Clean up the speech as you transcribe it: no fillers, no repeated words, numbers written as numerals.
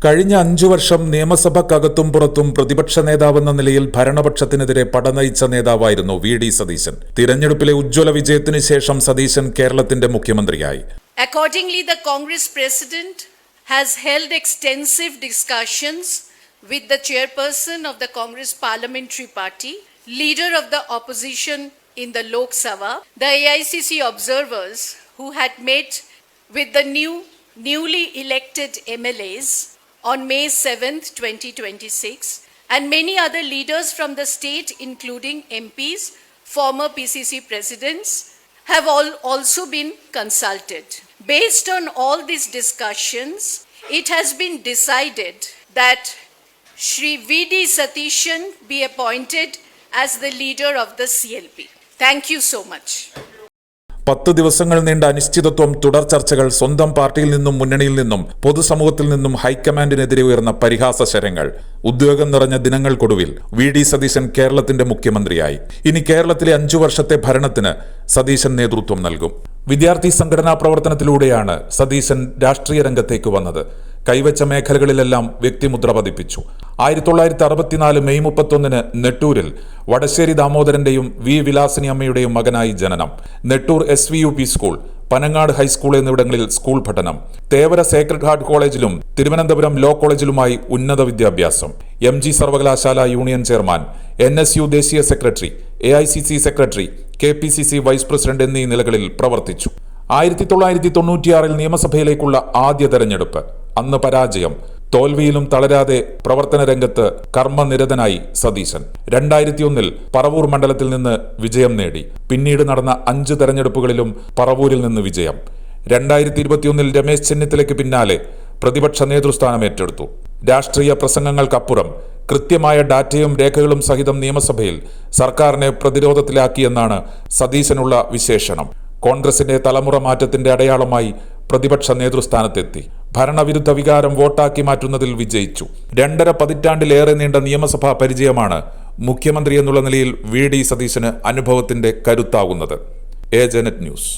കഴിഞ്ഞ 5 വർഷം നിയമസഭക്കകത്തും പുറത്തും പ്രതിപക്ഷ നേതാവെന്ന നിലയിൽ ഭരണപക്ഷത്തിനെതിരെ പടനയിച്ച നേതാവായിരുന്നു വി.ഡി. സതീശൻ. തിരഞ്ഞെടുപ്പിലെ ഉജ്ജ്വല വിജയത്തിനു ശേഷം സതീശൻ കേരളത്തിന്റെ മുഖ്യമന്ത്രിയായി. Accordingly, the Congress President has held extensive discussions with the chairperson of the Congress Parliamentary Party, leader of the opposition in the Lok Sabha, the AICC observers who had met with the newly elected MLAs on May 7th, 2026, and many other leaders from the state, including MPs, former PCC presidents, have also been consulted. Based on all these discussions, it has been decided that Shri V.D. Satishan be appointed as the leader of the CLP. Thank you so much. 10 ദിവസങ്ങൾ നീണ്ട അനിശ്ചിതത്വം, തുടർ ചർച്ചകൾ, സ്വന്തം പാർട്ടിയിൽ നിന്നും മുന്നണിയിൽ നിന്നും പൊതുസമൂഹത്തിൽ നിന്നും ഹൈക്കമാൻഡിനെതിരെ ഉയർന്ന പരിഹാസ ശരങ്ങൾ, ഉദ്വേഗം നിറഞ്ഞ ദിനങ്ങൾക്കൊടുവിൽ വി.ഡി. സതീശൻ കേരളത്തിന്റെ മുഖ്യമന്ത്രിയായി. ഇനി കേരളത്തിലെ 5 വർഷത്തെ ഭരണത്തിന് സതീശൻ നേതൃത്വം നൽകും. വിദ്യാർത്ഥി സംഘടനാ പ്രവർത്തനത്തിലൂടെയാണ് സതീശൻ രാഷ്ട്രീയ രംഗത്തേക്ക് വന്നത്. കൈവച്ച മേഖലകളിലെല്ലാം വ്യക്തിമുദ്ര പതിപ്പിച്ചു. 1964 മെയ് 31 നെട്ടൂരിൽ വടശ്ശേരി ദാമോദരന്റെയും വി വിലാസിനി അമ്മയുടെയും മകനായി ജനനം. Nettoor SVUP school, Panangad high school എന്നിവിടങ്ങളിൽ സ്കൂൾ പഠനം. തേവര സേക്രഡ് ഹാർട്ട് കോളേജിലും തിരുവനന്തപുരം ലോ കോളേജിലുമായി ഉന്നത വിദ്യാഭ്യാസം. MG സർവകലാശാല യൂണിയൻ ചെയർമാൻ, NSU ദേശീയ സെക്രട്ടറി, AICC സെക്രട്ടറി, KPCC വൈസ് പ്രസിഡന്റ് എന്നീ നിലകളിൽ പ്രവർത്തിച്ചു. 1996 നിയമസഭയിലേക്കുള്ള ആദ്യ തെരഞ്ഞെടുപ്പ്. അന്ന് പരാജയം. തോൽവിയിലും തളരാതെ പ്രവർത്തന രംഗത്ത് കർമ്മനിരതനായി സതീശൻ. 2001 പറവൂർ മണ്ഡലത്തിൽ നിന്ന് വിജയം നേടി. പിന്നീട് നടന്ന 5 തെരഞ്ഞെടുപ്പുകളിലും പറവൂരിൽ നിന്ന് വിജയം. 2021 രമേശ് ചെന്നിത്തലയ്ക്ക് പിന്നാലെ പ്രതിപക്ഷ നേതൃസ്ഥാനം ഏറ്റെടുത്തു. രാഷ്ട്രീയ പ്രസംഗങ്ങൾക്കപ്പുറം കൃത്യമായ ഡാറ്റയും രേഖകളും സഹിതം നിയമസഭയിൽ സർക്കാരിനെ പ്രതിരോധത്തിലാക്കിയെന്നാണ് സതീശനുള്ള വിശേഷണം. കോൺഗ്രസിന്റെ തലമുറ മാറ്റത്തിന്റെ അടയാളമായി പ്രതിപക്ഷ നേതൃസ്ഥാനത്തെത്തി. ഭരണവിരുദ്ധ വികാരം വോട്ടാക്കി മാറ്റുന്നതിൽ വിജയിച്ചു. 2.5 പതിറ്റാണ്ടിലേറെ നീണ്ട നിയമസഭാ പരിചയമാണ് മുഖ്യമന്ത്രി എന്നുള്ള നിലയിൽ വി.ഡി. സതീശന് അനുഭവത്തിന്റെ കരുത്താകുന്നത്. ഏജനറ്റ് ന്യൂസ്.